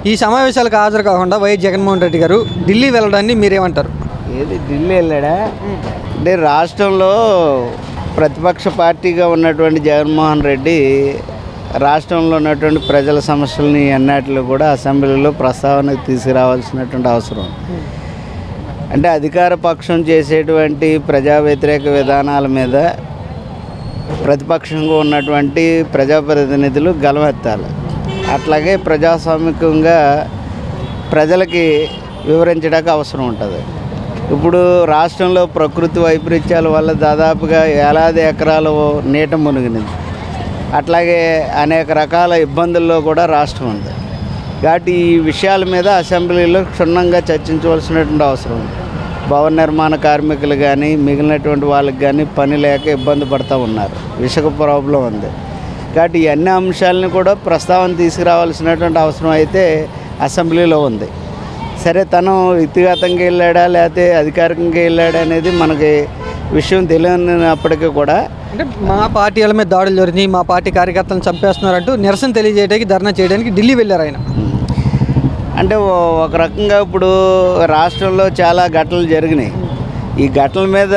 ఈ సమావేశాలకు హాజరు కాకుండా వైఎస్ జగన్మోహన్ రెడ్డి గారు ఢిల్లీ వెళ్ళడాన్ని మీరేమంటారు? ఏది ఢిల్లీ వెళ్ళాడా అంటే రాష్ట్రంలో ప్రతిపక్ష పార్టీగా ఉన్నటువంటి జగన్మోహన్ రెడ్డి రాష్ట్రంలో ఉన్నటువంటి ప్రజల సమస్యలని అన్నిటిలో కూడా అసెంబ్లీలో ప్రస్తావనకు తీసుకురావాల్సినటువంటి అవసరం. అంటే అధికార పక్షం చేసేటువంటి ప్రజా వ్యతిరేక విధానాల మీద ప్రతిపక్షంగా ఉన్నటువంటి ప్రజాప్రతినిధులు గలమెత్తాలి. అట్లాగే ప్రజాస్వామికంగా ప్రజలకి వివరించడానికి అవసరం ఉంటుంది. ఇప్పుడు రాష్ట్రంలో ప్రకృతి వైపరీత్యాల వల్ల దాదాపుగా వేలాది ఎకరాలు నీట మునిగినది. అట్లాగే అనేక రకాల ఇబ్బందుల్లో కూడా రాష్ట్రం ఉంది. కాబట్టి ఈ విషయాల మీద అసెంబ్లీలో క్షుణ్ణంగా చర్చించవలసినటువంటి అవసరం ఉంది. భవన నిర్మాణ కార్మికులు కానీ మిగిలినటువంటి వాళ్ళకి కానీ పని లేక ఇబ్బంది పడుతూ ఉన్నారు. ఇసుక ప్రాబ్లం ఉంది. కాబట్టి ఈ అన్ని అంశాలను కూడా ప్రస్తావన తీసుకురావాల్సినటువంటి అవసరం అయితే అసెంబ్లీలో ఉంది. సరే, తను వ్యక్తిగతంగా వెళ్ళాడా లేకపోతే అధికారికంగా వెళ్ళాడా అనేది మనకి విషయం తెలియనప్పటికీ కూడా అంటే మా పార్టీల మీద దాడులు జరిగినాయి, మా పార్టీ కార్యకర్తలను చంపేస్తున్నారంటూ నిరసన తెలియజేయడానికి ధర్నా చేయడానికి ఢిల్లీ వెళ్ళారు ఆయన. అంటే ఒక రకంగా ఇప్పుడు రాష్ట్రంలో చాలా ఘటనలు జరిగినాయి. ఈ ఘటనల మీద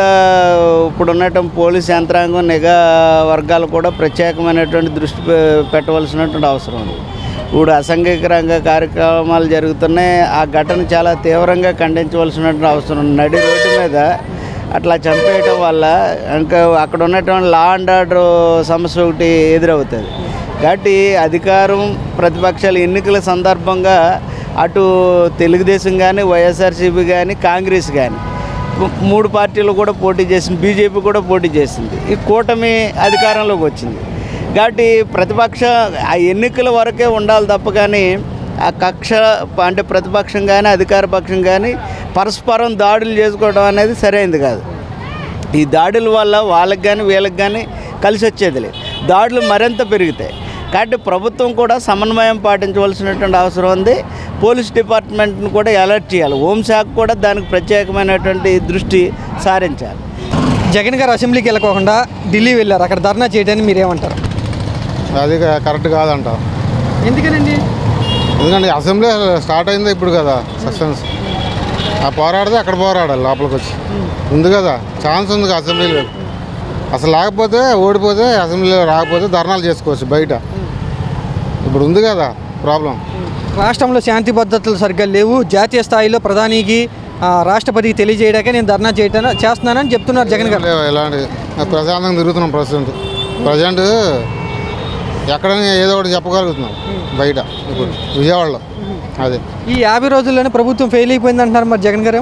ఇప్పుడు ఉన్నటువంటి పోలీస్ యంత్రాంగం నిఘా వర్గాలు కూడా ప్రత్యేకమైనటువంటి దృష్టి పెట్టవలసినటువంటి అవసరం ఉంది. ఇప్పుడు అసాంఘిక రంగ కార్యక్రమాలు జరుగుతున్నాయి. ఆ ఘటన చాలా తీవ్రంగా ఖండించవలసినటువంటి అవసరం ఉంది. నడి రోడ్డు మీద అట్లా చంపేయటం వల్ల ఇంకా అక్కడ ఉన్నటువంటి లా అండ్ ఆర్డర్ సమస్య ఒకటి ఎదురవుతుంది. కాబట్టి అధికారం ప్రతిపక్షాలు ఎన్నికల సందర్భంగా అటు తెలుగుదేశం కానీ వైఎస్ఆర్సీపీ కానీ కాంగ్రెస్ కానీ 3 పార్టీలు కూడా పోటీ చేసింది. బీజేపీ కూడా పోటీ చేసింది. ఈ కూటమి అధికారంలోకి వచ్చింది. కాబట్టి ప్రతిపక్ష ఆ ఎన్నికల వరకే ఉండాలి తప్ప కానీ ఆ కక్ష అంటే ప్రతిపక్షం కానీ అధికార పక్షం కానీ పరస్పరం దాడులు చేసుకోవడం అనేది సరైనది కాదు. ఈ దాడుల వల్ల వాళ్ళకి కానీ వీళ్ళకి కానీ కలిసి వచ్చేది లేదు. దాడులు మరింత పెరుగుతాయి. కాబట్టి ప్రభుత్వం కూడా సమన్వయం పాటించవలసినటువంటి అవసరం ఉంది. పోలీస్ డిపార్ట్మెంట్ను కూడా అలర్ట్ చేయాలి. హోంశాఖ కూడా దానికి ప్రత్యేకమైనటువంటి దృష్టి సారించాలి. జగన్ గారు అసెంబ్లీకి వెళ్ళకోకుండా ఢిల్లీ వెళ్ళారు. అక్కడ ధర్నా చేయడానికి మీరేమంటారు? అది కరెక్ట్ కాదంట. ఎందుకనండి? ఎందుకంటే అసెంబ్లీ స్టార్ట్ అయింది ఇప్పుడు కదా సెషన్స్. ఆ పోరాడితే అక్కడ పోరాడాలి. లోపలికి వచ్చి ఉంది కదా, ఛాన్స్ ఉంది కదా అసెంబ్లీలో. అసలు లేకపోతే ఓడిపోతే అసెంబ్లీలో రాకపోతే ధర్నాలు చేసుకోవచ్చు బయట. ఇప్పుడు ఉంది కదా ప్రాబ్లం. రాష్ట్రంలో శాంతి భద్రతలు సరిగ్గా లేవు. జాతీయ స్థాయిలో ప్రధానికి రాష్ట్రపతికి తెలియజేయడానికే నేను ధర్నా చేస్తున్నానని చెప్తున్నారు జగన్ గారు. ఇలాంటి ప్రశాంతంగా తిరుగుతున్నాం ప్రజెంట్ ఎక్కడైనా ఏదో ఒకటి చెప్పగలుగుతున్నాం బయట. ఇప్పుడు విజయవాడలో అదే ఈ 50 రోజుల్లోనే ప్రభుత్వం ఫెయిల్ అయిపోయింది అంటున్నారు మరి జగన్ గారు.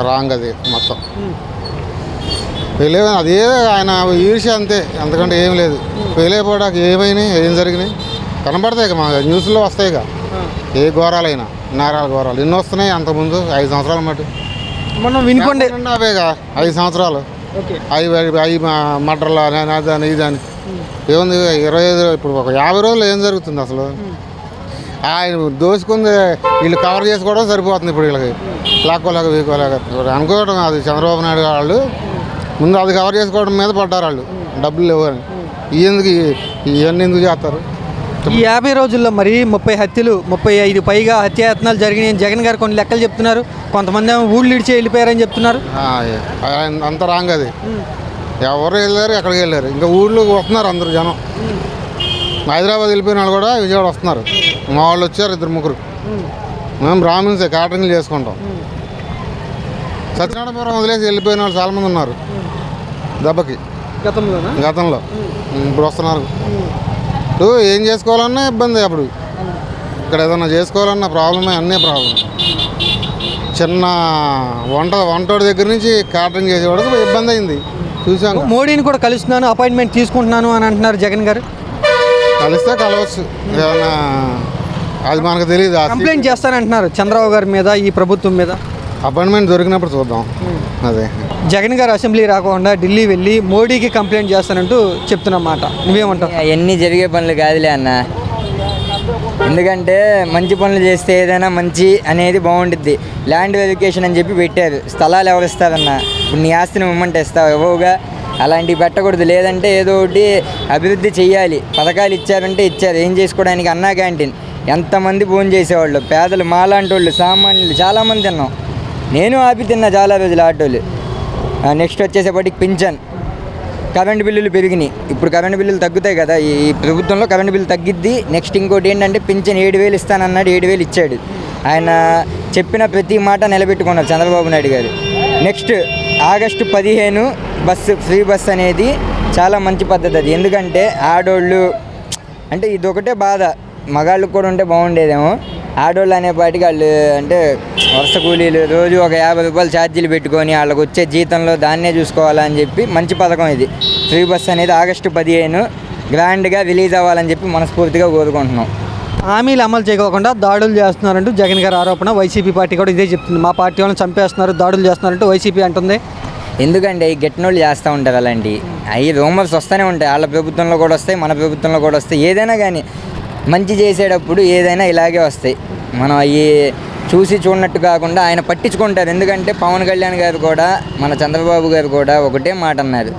రాంగ్ అది మొత్తం ఫెయిల్ అయిపోయింది. అదే ఆయన ఈర్ష్య అంతే, అంతకంటే ఏం లేదు. ఫెయిల్ అయిపోవడానికి ఏం జరిగినాయి కనబడతాయి. మా న్యూస్లో వస్తాయిగా ఏ ఘోరాలైనా, నేరాల ఘోరాలు ఎన్ని వస్తున్నాయి. అంతకుముందు 5 సంవత్సరాల మటు మనం వినుకోండి అవేగా 5 సంవత్సరాలు అవి మటర్లు అదని ఇదని ఏముంది. 25 ఇప్పుడు ఒక 50 రోజులు ఏం జరుగుతుంది అసలు? ఆయన దోసుకుంది వీళ్ళు కవర్ చేసుకోవడం సరిపోతుంది. ఇప్పుడు వీళ్ళకి లాక్కోలేక వీకోలేక అనుకోవడం అది చంద్రబాబు నాయుడు వాళ్ళు ముందు అది కవర్ చేసుకోవడం మీద పడ్డారు వాళ్ళు. డబ్బులు లేవు అని ఇవన్నీ ఎందుకు చేస్తారు? ఈ 50 రోజుల్లో మరి 30 హత్యలు 35 పైగా హత్యాయత్నాలు జరిగినాయని జగన్ గారు కొన్ని లెక్కలు చెప్తున్నారు. కొంతమంది ఏమో ఊళ్ళు ఇడిచి వెళ్ళిపోయారని చెప్తున్నారు. అంత రాంగ్ అది. ఎవరు వెళ్ళారు, ఎక్కడికి వెళ్ళారు? ఇంకా ఊళ్ళోకి వస్తున్నారు అందరు జనం. హైదరాబాద్ వెళ్ళిపోయిన వాళ్ళు కూడా విజయవాడ వస్తున్నారు. మా వాళ్ళు వచ్చారు 2-3. మేము బ్రాహ్మిన్సే క్యాటరింగ్లు చేసుకుంటాం. సత్యనారాయణపురం వదిలేసి వెళ్ళిపోయిన వాళ్ళు చాలామంది ఉన్నారు దెబ్బకి గతంలో. ఇప్పుడు వస్తున్నారు. ఇప్పుడు ఏం చేసుకోవాలన్నా ఇబ్బంది. అప్పుడు ఇక్కడ ఏదన్నా చేసుకోవాలన్నా ప్రాబ్లమే, అన్నీ ప్రాబ్లం. చిన్న వంటోడి దగ్గర నుంచి క్యాటరింగ్ చేసేవాడికి ఇబ్బంది అయింది. చూసాను. మోడీని కూడా కలుస్తున్నాను, అపాయింట్మెంట్ తీసుకుంటున్నాను అని అంటున్నారు జగన్ గారు. కలిస్తే కలవచ్చు, ఏమన్నా అది మనకు తెలియదు. కంప్లైంట్ చేస్తానంటున్నారు చంద్రబాబు గారి మీద, ఈ ప్రభుత్వం మీద. అపాయింట్మెంట్ దొరికినప్పుడు చూద్దాం. అదే జగన్ గారు అసెంబ్లీ రాకుండా ఢిల్లీ వెళ్ళి మోడీకి కంప్లైంట్ చేస్తానంటూ చెప్తున్నమాట. నువ్వేమంటావు? అవన్నీ జరిగే పనులు కాదులే అన్న. ఎందుకంటే మంచి పనులు చేస్తే ఏదైనా మంచి అనేది బాగుంటుంది. ల్యాండ్ వెరిఫికేషన్ అని చెప్పి పెట్టారు. స్థలాలు ఎవరు ఇస్తారన్న? ఇప్పుడు నీ ఆస్తిని ఇవ్వమంటే ఇస్తావు? ఇవ్వవుగా. అలాంటివి పెట్టకూడదు. లేదంటే ఏదో ఒకటి అభివృద్ధి చెయ్యాలి. పథకాలు ఇచ్చారంటే ఇచ్చారు, ఏం చేసుకోవడానికి. అన్నా క్యాంటీన్ ఎంతమంది భోజనం చేసేవాళ్ళు, పేదలు మాలాంటి వాళ్ళు, సామాన్యులు చాలామంది తిన్నాం. నేను ఆపి తిన్నా చాలా రోజులు ఆటోలు. నెక్స్ట్ వచ్చేసేపటికి పింఛన్, కరెంటు బిల్లులు పెరిగినాయి. ఇప్పుడు కరెంటు బిల్లులు తగ్గుతాయి కదా, ఈ ప్రభుత్వంలో కరెంటు బిల్లు తగ్గిద్ది. నెక్స్ట్ ఇంకోటి ఏంటంటే పింఛన్ 7,000 ఇస్తానన్నాడు, 7,000 ఇచ్చాడు. ఆయన చెప్పిన ప్రతి మాట నిలబెట్టుకున్నారు చంద్రబాబు నాయుడు గారు. Next August 15 bus free bus అనేది చాలా మంచి పద్ధతి అది. ఎందుకంటే ఆడోళ్ళు అంటే ఇదొకటే బాధ, మగాళ్ళకు కూడా ఉంటే బాగుండేదేమో. ఆడోళ్ళు అనేపాటికి వాళ్ళు అంటే వరుస కూలీలు రోజు ఒక 50 రూపాయలు ఛార్జీలు పెట్టుకొని వాళ్ళకి వచ్చే జీతంలో దాన్నే చూసుకోవాలని చెప్పి మంచి పథకం ఇది. ఫ్రీ బస్ అనేది ఆగస్టు 15 గ్రాండ్గా రిలీజ్ అవ్వాలని చెప్పి మనస్ఫూర్తిగా కోరుకుంటున్నాం. హామీలు అమలు చేయకుండా దాడులు చేస్తున్నారంటూ జగన్ గారి ఆరోపణ. వైసీపీ పార్టీ కూడా ఇదే చెప్తుంది. మా పార్టీ వాళ్ళని చంపేస్తున్నారు, దాడులు చేస్తున్నారంటూ వైసీపీ అంటుంది. ఎందుకంటే ఈ గెట్టినోళ్ళు చేస్తూ ఉంటారు అలాంటివి. అవి రూమర్స్ వస్తూనే ఉంటాయి. వాళ్ళ ప్రభుత్వంలో కూడా వస్తాయి, మన ప్రభుత్వంలో కూడా వస్తాయి. ఏదైనా కానీ మంచి చేసేటప్పుడు ఏదైనా ఇలాగే వస్తాయి. మనం అవి చూసి చూడనట్టు కాకుండా ఆయన పట్టించుకుంటారు. ఎందుకంటే పవన్ కళ్యాణ్ గారు కూడా మన చంద్రబాబు గారు కూడా ఒకటే మాట అన్నారు,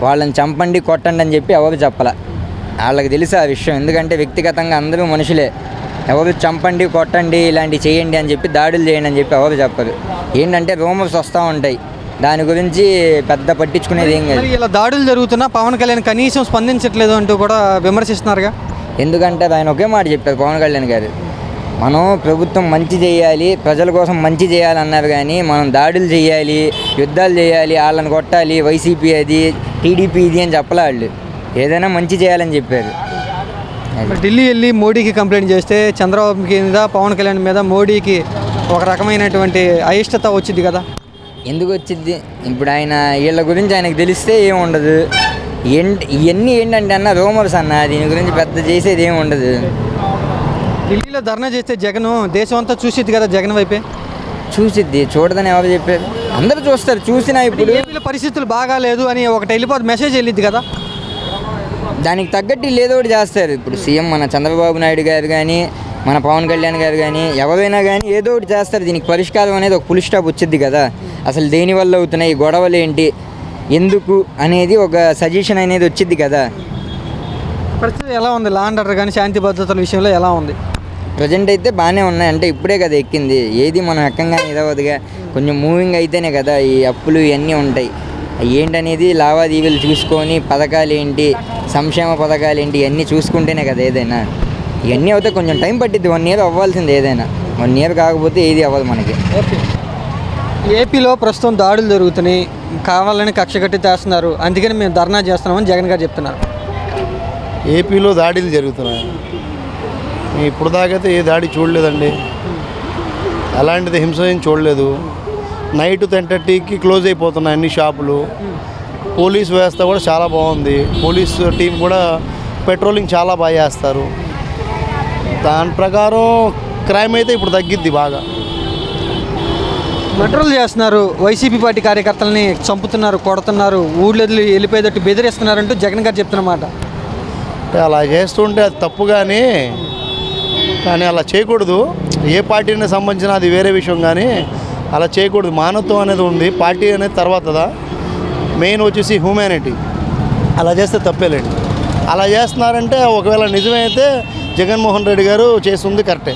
వాళ్ళని చంపండి కొట్టండి అని చెప్పి ఎవరు చెప్పాల. వాళ్ళకి తెలుసు ఆ విషయం. ఎందుకంటే వ్యక్తిగతంగా అందరూ మనుషులే. ఎవరు చంపండి కొట్టండి ఇలాంటివి చేయండి అని చెప్పి దాడులు చేయండి అని చెప్పి ఎవరు చెప్పరు. ఏంటంటే రూమర్స్ వస్తూ ఉంటాయి, దాని గురించి పెద్ద పట్టించుకునేది ఏం కాదు. ఇలా దాడులు జరుగుతున్నా పవన్ కళ్యాణ్ కనీసం స్పందించట్లేదు అంటూ కూడా విమర్శిస్తున్నారుగా. ఎందుకంటే ఆయన ఒకే మాట చెప్పారు పవన్ కళ్యాణ్ గారు, మనం ప్రభుత్వం మంచి చేయాలి, ప్రజల కోసం మంచి చేయాలి అన్నారు. కానీ మనం దాడులు చేయాలి, యుద్ధాలు చేయాలి, వాళ్ళని కొట్టాలి, వైసీపీ అది టీడీపీ ఇది అని చెప్పలే. వాళ్ళు ఏదైనా మంచి చేయాలని చెప్పారు. ఢిల్లీ వెళ్ళి మోడీకి కంప్లైంట్ చేస్తే చంద్రబాబు మీద పవన్ కళ్యాణ్ మీద మోడీకి ఒక రకమైనటువంటి అయిష్టత వచ్చింది కదా. ఎందుకు వచ్చింది? ఇప్పుడు ఆయన వీళ్ళ గురించి ఆయనకు తెలిస్తే ఏముండదు. ఇవన్నీ ఏంటంటే అన్న రూమర్స్ అన్న, దీని గురించి పెద్ద చేసేది ఏమి ఉండదు. ఢిల్లీలో ధర్నా చేస్తే జగన్ దేశం అంతా చూసిద్ది కదా, జగన్ వైపే చూసిద్ది. చూడదని ఎవరు చెప్పారు? అందరూ చూస్తారు. చూసినా ఇప్పుడు ఏపీలో పరిస్థితులు బాగాలేదు అని ఒకటి వెళ్ళిపోతే మెసేజ్ వెళ్ళిద్ది కదా. దానికి తగ్గట్టు ఏదో ఒకటి చేస్తారు. ఇప్పుడు సీఎం మన చంద్రబాబు నాయుడు గారు కానీ మన పవన్ కళ్యాణ్ గారు కానీ ఎవరైనా కానీ ఏదో ఒకటి చేస్తారు. దీనికి పరిష్కారం అనేది ఒక ఫుల్ స్టాప్ వచ్చింది కదా. అసలు దేనివల్ల అవుతున్నాయి గొడవలు ఏంటి, ఎందుకు అనేది ఒక సజెషన్ అనేది వచ్చింది కదా. పరిస్థితి ఎలా ఉంది? లా అండ్ ఆర్డర్ కానీ శాంతి భద్రతల విషయంలో ఎలా ఉంది? ప్రజెంట్ అయితే బాగానే ఉన్నాయి. అంటే ఇప్పుడే కదా ఎక్కింది, ఏది మనం ఎక్కంగానే ఇదవదుగా. కొంచెం మూవింగ్ అయితేనే కదా ఈ అప్పులు ఇవన్నీ ఉంటాయి. ఏంటనేది లావాదేవీలు చూసుకొని పథకాలు ఏంటి, సంక్షేమ పథకాలు ఏంటి ఇవన్నీ చూసుకుంటేనే కదా ఏదైనా. ఇవన్నీ అవుతే కొంచెం టైం పట్టిద్ది. 1 year అవ్వాల్సింది ఏదైనా. 1 year కాకపోతే ఏది అవ్వదు మనకి. ఏపీలో ప్రస్తుతం దాడులు జరుగుతున్నాయి, కావాలని కక్ష కట్టి చేస్తున్నారు, అందుకని మేము ధర్నా చేస్తున్నామని జగన్ గారు చెప్తున్నారు. ఏపీలో దాడులు జరుగుతున్నాయి. ఇప్పుడు దాకైతే ఏ దాడి చూడలేదండి. అలాంటిది హింస ఏం చూడలేదు. నైట్ 10:30కి క్లోజ్ అయిపోతున్నాయి అన్ని షాపులు. పోలీస్ వ్యవస్థ కూడా చాలా బాగుంది. పోలీస్ టీం కూడా పెట్రోలింగ్ చాలా బాగా చేస్తారు. దాని ప్రకారం క్రైమ్ అయితే ఇప్పుడు తగ్గిద్ది బాగా. మర్డర్లు చేస్తున్నారు, వైసీపీ పార్టీ కార్యకర్తలని చంపుతున్నారు, కొడుతున్నారు, ఊళ్ళో వెళ్ళిపోయేటట్టు బెదిరిస్తున్నారంటూ జగన్ గారు చెప్తున్నమాట. అంటే అలా చేస్తుంటే అది తప్పు, కానీ అలా చేయకూడదు. ఏ పార్టీకి సంబంధించిన అది వేరే విషయం, కానీ అలా చేయకూడదు. మానవత్వం అనేది ఉంది, పార్టీ అనేది తర్వాతదా. మెయిన్ వచ్చేసి హ్యూమానిటీ. అలా చేస్తే తప్పేలేండి. అలా చేస్తున్నారంటే ఒకవేళ నిజమైతే జగన్మోహన్ రెడ్డి గారు చేస్తుంది కరెక్టే.